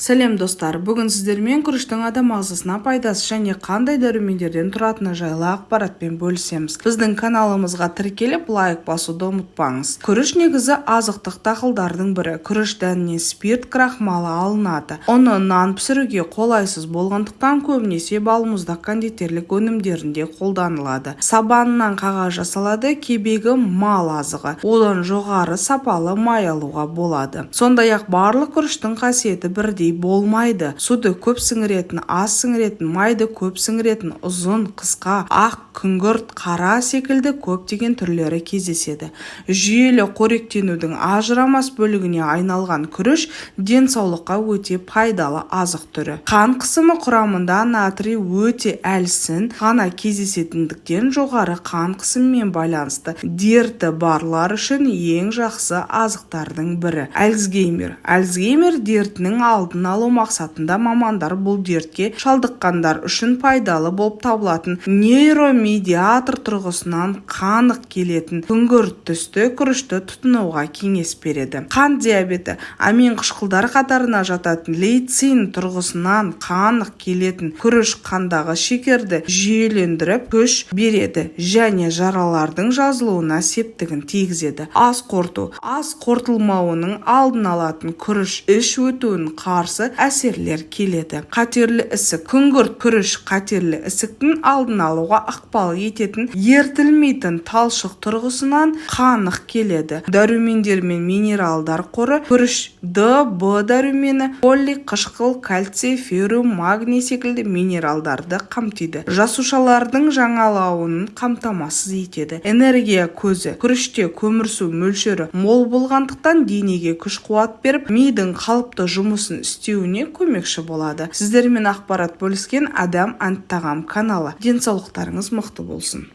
Сәлем достар, бүгін сіздермен күріштің адам ағзасына пайдасы және қандай дәрумендерден тұратыны жайлы ақпаратпен бөлісеміз. Біздің каналымызға тіркеліп лайк басуды ұмытпаңыз. Күріш негізі азықтық дақылдардың бірі. Күріш дәнінен спирт крахмалы алынады. Оны нан пісіруге қолайсыз болғандықтан көбінесе балмұздақ кондитерлік өнімдерінде қолданылады. Сабанынан қағаз жасалады, кебегі мал азығы. Одан жоғары сапалы май алуға болады. Сондай-ақ барлық күріштің қасиеті бірдей болмайды. Суды көп сіңіретін, аз сіңіретін, майды көп сіңіретін, ұзын, қысқа, ақ, күңгірт, қара секілді көптеген түрлері кездеседі. Жүйелі қоректенудің ажырамас бөлігіне айналған күріш денсаулыққа өте пайдалы азық түрі. Қан қысымы құрамында натрий өте әлсін ғана кездесетіндіктен жоғары қан қысымымен байланысты дерті барлар үшін ең жақсы азықтардың бірі. Альцгеймер дертінің алдын алу мақсатында мамандар бұл дертке шалдыққандар үшін пайдалы болып табылатын нейромедиатор тұрғысынан қанық келетін күңгірт түсті күрішті тұтынуға кеңес береді. Қант диабеті амин қышқылдар қатарына жататын лейцин тұрғысынан қанық келетін күріш қандағы шекерді жүйелендіріп күш береді және жаралардың жазылуына септігін тигізеді. Ас қорытылмауының алдын алатын күріш іш өтуін қарсы әсерлер келеді. Қатерлі ісік. Күңгірт күріш қатерлі ісіктің алдын алуға ықпал ететін ертілмейтін талшық тұрғысынан қанық келеді. Дәрумендер мен минералдар қоры күріш Д, Б дәрумені, фолий, қышқыл, кальций, феррум, магний секілді минералдарды қамтиды. Жасушалардың жаңалауын қамтамасыз етеді. Энергия көзі. Күріште көмірсу мөлшері мол болғандықтан денеге күш-қуат беріп, мидың қалыпты жұмысын істеуіне көмекші болады. Сіздермен ақпарат бөліскен Адам Тағам каналы. Денсаулықтарыңыз мықты болсын.